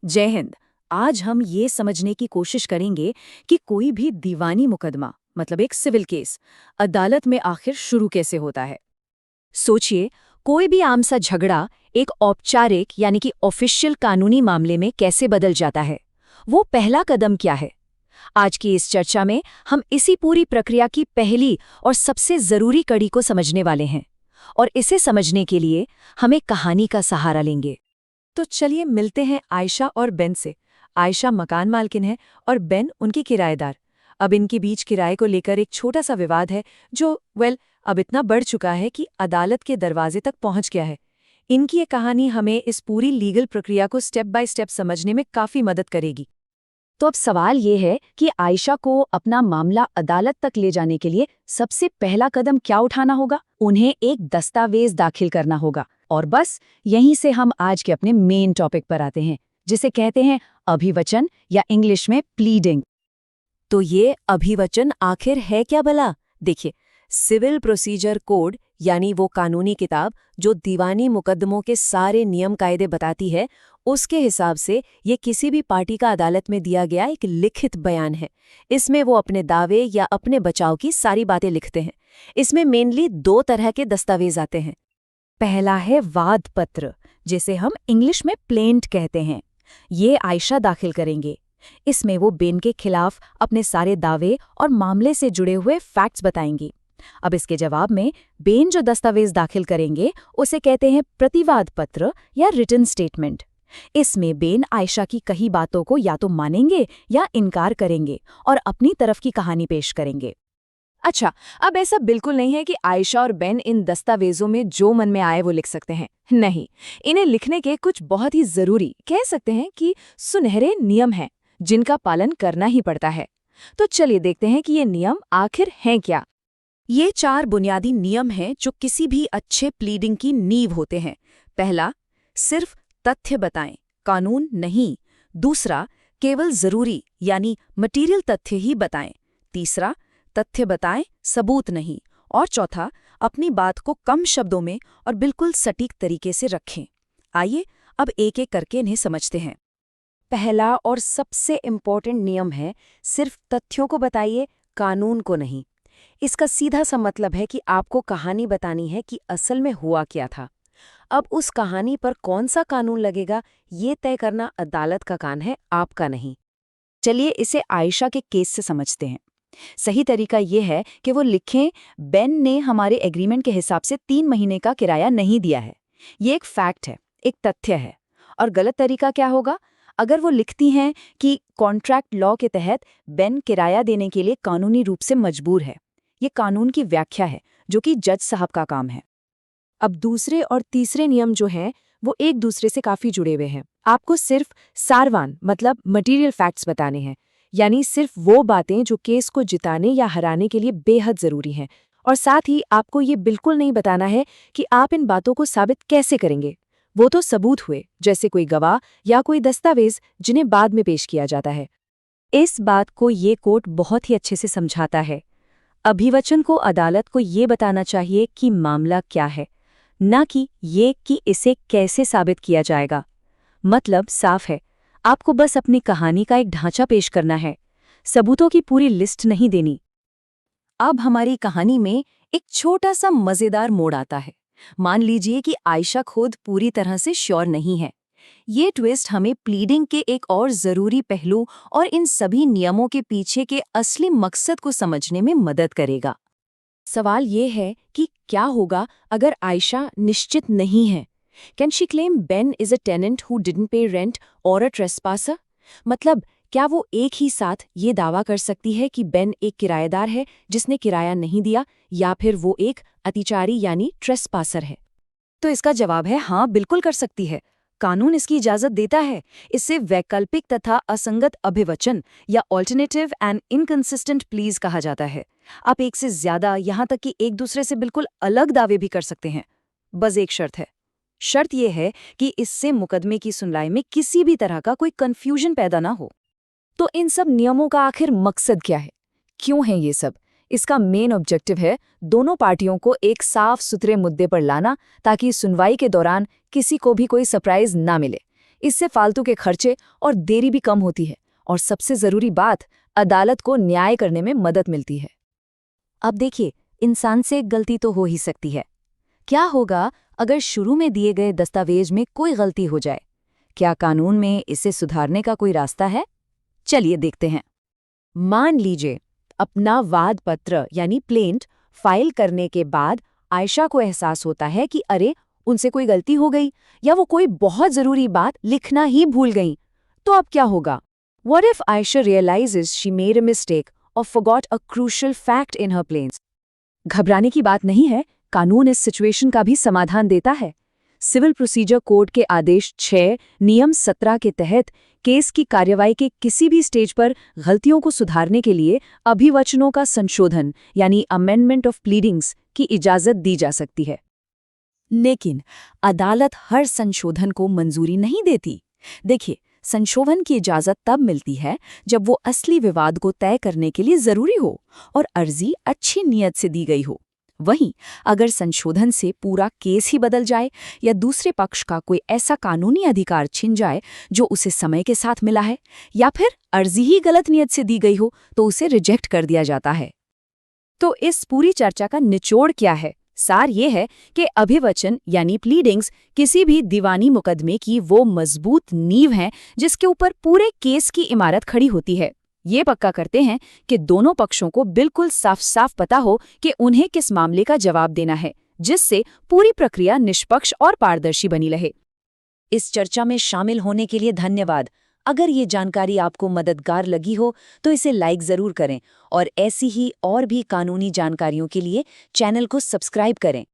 जय हिंद। आज हम ये समझने की कोशिश करेंगे कि कोई भी दीवानी मुकदमा मतलब एक सिविल केस अदालत में आखिर शुरू कैसे होता है। सोचिए, कोई भी आम सा झगड़ा एक औपचारिक यानी कि ऑफिशियल कानूनी मामले में कैसे बदल जाता है। वो पहला कदम क्या है? आज की इस चर्चा में हम इसी पूरी प्रक्रिया की पहली और सबसे जरूरी कड़ी को समझने वाले हैं। और इसे समझने के लिए हम एक कहानी का सहारा लेंगे। तो चलिए मिलते हैं आयशा और बेन से। आयशा मकान मालकिन है और बेन उनकी किराएदार। अब इनके बीच किराए को लेकर एक छोटा सा विवाद है जो अब इतना बढ़ चुका है कि अदालत के दरवाजे तक पहुंच गया है। इनकी ये कहानी हमें इस पूरी लीगल प्रक्रिया को स्टेप बाय स्टेप समझने में काफी मदद करेगी। तो अब सवाल ये है कि आयशा को अपना मामला अदालत तक ले जाने के लिए सबसे पहला कदम क्या उठाना होगा? उन्हें एक दस्तावेज दाखिल करना होगा। और बस यहीं से हम आज के अपने मेन टॉपिक पर आते हैं, जिसे कहते हैं अभिवचन या इंग्लिश में प्लीडिंग। तो ये अभिवचन आखिर है क्या भला? देखिए, सिविल प्रोसीजर कोड यानी वो कानूनी किताब जो दीवानी मुकदमों के सारे नियम कायदे बताती है, उसके हिसाब से ये किसी भी पार्टी का अदालत में दिया गया एक लिखित बयान है। इसमें वो अपने दावे या अपने बचाव की सारी बातें लिखते हैं। इसमें मेनली दो तरह के दस्तावेज आते हैं। पहला है वाद पत्र, जिसे हम इंग्लिश में प्लेंट कहते हैं। ये आयशा दाखिल करेंगे। इसमें वो बेन के खिलाफ अपने सारे दावे और मामले से जुड़े हुए फैक्ट्स बताएंगी। अब इसके जवाब में बेन जो दस्तावेज दाखिल करेंगे उसे कहते हैं प्रतिवाद पत्र या रिटन स्टेटमेंट। इसमें बेन आयशा की कही बातों को या तो मानेंगे या इनकार करेंगे और अपनी तरफ की कहानी पेश करेंगे। अच्छा, अब ऐसा बिल्कुल नहीं है कि आयशा और बेन इन दस्तावेजों में जो मन में आए वो लिख सकते हैं। नहीं, इन्हें लिखने के कुछ बहुत ही जरूरी, कह सकते हैं कि सुनहरे नियम हैं, जिनका पालन करना ही पड़ता है। तो चलिए देखते हैं कि ये नियम आखिर हैं क्या। ये 4 बुनियादी नियम हैं जो किसी भी अच्छे प्लीडिंग की नींव होते हैं। पहला, सिर्फ तथ्य बताएं, कानून नहीं। दूसरा, केवल जरूरी यानी मटीरियल तथ्य ही बताएं। तीसरा, तथ्य बताएं, सबूत नहीं। और चौथा, अपनी बात को कम शब्दों में और बिल्कुल सटीक तरीके से रखें। आइए अब एक एक करके इन्हें समझते हैं। पहला और सबसे इम्पोर्टेंट नियम है, सिर्फ तथ्यों को बताइए, कानून को नहीं। इसका सीधा सा मतलब है कि आपको कहानी बतानी है कि असल में हुआ क्या था। अब उस कहानी पर कौन सा कानून लगेगा, ये तय करना अदालत का काम है, आपका नहीं। चलिए इसे आयशा के केस से समझते हैं। सही तरीका ये है कि वो लिखें, बेन ने हमारे एग्रीमेंट के हिसाब से 3 महीने का किराया नहीं दिया है। ये एक फैक्ट है, एक तथ्य है। और गलत तरीका क्या होगा? अगर वो लिखती हैं कि कॉन्ट्रैक्ट लॉ के तहत बेन किराया देने के लिए कानूनी रूप से मजबूर है। ये कानून की व्याख्या है, जो कि जज साहब का काम है। अब दूसरे और तीसरे नियम जो हैं वो एक दूसरे से काफी जुड़े हुए हैं। आपको सिर्फ सारवान मतलब मटेरियल फैक्ट्स बताने हैं, यानी सिर्फ वो बातें जो केस को जिताने या हराने के लिए बेहद जरूरी हैं। और साथ ही आपको ये बिल्कुल नहीं बताना है कि आप इन बातों को साबित कैसे करेंगे। वो तो सबूत हुए, जैसे कोई गवाह या कोई दस्तावेज जिन्हें बाद में पेश किया जाता है। इस बात को ये कोर्ट बहुत ही अच्छे से समझाता है। अभिवचन को अदालत को ये बताना चाहिए कि मामला क्या है, न कि ये कि इसे कैसे साबित किया जाएगा। मतलब साफ है, आपको बस अपनी कहानी का एक ढांचा पेश करना है, सबूतों की पूरी लिस्ट नहीं देनी। अब हमारी कहानी में एक छोटा सा मजेदार मोड़ आता है। मान लीजिए कि आयशा खुद पूरी तरह से श्योर नहीं है। ये ट्विस्ट हमें प्लीडिंग के एक और जरूरी पहलू और इन सभी नियमों के पीछे के असली मकसद को समझने में मदद करेगा। सवाल ये है कि क्या होगा अगर आयशा निश्चित नहीं है? Can she claim Ben is a tenant who didn't pay rent और अ ट्रेसपासर? मतलब क्या वो एक ही साथ ये दावा कर सकती है कि बेन एक किराएदार है जिसने किराया नहीं दिया, या फिर वो एक अतिचारी यानी ट्रेसपासर है? तो इसका जवाब है हाँ, बिल्कुल कर सकती है। कानून इसकी इजाजत देता है। इसे वैकल्पिक तथा असंगत अभिवचन या ऑल्टरनेटिव एंड इनकंसिस्टेंट प्लीज कहा जाता है। आप एक से ज्यादा, यहाँ तक कि एक दूसरे से बिल्कुल अलग दावे भी कर सकते हैं। बस एक शर्त है। शर्त यह है कि इससे मुकदमे की सुनवाई में किसी भी तरह का कोई कंफ्यूजन पैदा ना हो। तो इन सब नियमों का आखिर मकसद क्या है? क्यों है ये सब? इसका मेन ऑब्जेक्टिव है दोनों पार्टियों को एक साफ सुथरे मुद्दे पर लाना, ताकि सुनवाई के दौरान किसी को भी कोई सरप्राइज ना मिले। इससे फालतू के खर्चे और देरी भी कम होती है और सबसे जरूरी बात, अदालत को न्याय करने में मदद मिलती है। अब देखिए, इंसान से एक गलती तो हो ही सकती है। क्या होगा अगर शुरू में दिए गए दस्तावेज में कोई गलती हो जाए? क्या कानून में इसे सुधारने का कोई रास्ता है? चलिए देखते हैं। मान लीजिए अपना वाद पत्र यानी प्लेंट फाइल करने के बाद आयशा को एहसास होता है कि अरे, उनसे कोई गलती हो गई या वो कोई बहुत जरूरी बात लिखना ही भूल गई। तो अब क्या होगा? What if Aisha realizes she made a mistake or forgot a crucial fact in her plans? घबराने की बात नहीं है, कानून इस सिचुएशन का भी समाधान देता है। सिविल प्रोसीजर कोड के आदेश 6 नियम 17 के तहत केस की कार्यवाही के किसी भी स्टेज पर गलतियों को सुधारने के लिए अभिवचनों का संशोधन यानी अमेंडमेंट ऑफ प्लीडिंग्स की इजाजत दी जा सकती है। लेकिन अदालत हर संशोधन को मंजूरी नहीं देती। देखिए, संशोधन की इजाजत तब मिलती है जब वो असली विवाद को तय करने के लिए जरूरी हो और अर्जी अच्छी नीयत से दी गई हो। वहीं अगर संशोधन से पूरा केस ही बदल जाए या दूसरे पक्ष का कोई ऐसा कानूनी अधिकार छिन जाए जो उसे समय के साथ मिला है, या फिर अर्जी ही गलत नीयत से दी गई हो, तो उसे रिजेक्ट कर दिया जाता है। तो इस पूरी चर्चा का निचोड़ क्या है? सार ये है कि अभिवचन यानी प्लीडिंग्स किसी भी दीवानी मुकदमे की वो मजबूत नींव है जिसके ऊपर पूरे केस की इमारत खड़ी होती है। ये पक्का करते हैं कि दोनों पक्षों को बिल्कुल साफ साफ पता हो कि उन्हें किस मामले का जवाब देना है, जिससे पूरी प्रक्रिया निष्पक्ष और पारदर्शी बनी रहे। इस चर्चा में शामिल होने के लिए धन्यवाद। अगर ये जानकारी आपको मददगार लगी हो तो इसे लाइक ज़रूर करें और ऐसी ही और भी कानूनी जानकारियों के लिए चैनल को सब्सक्राइब करें।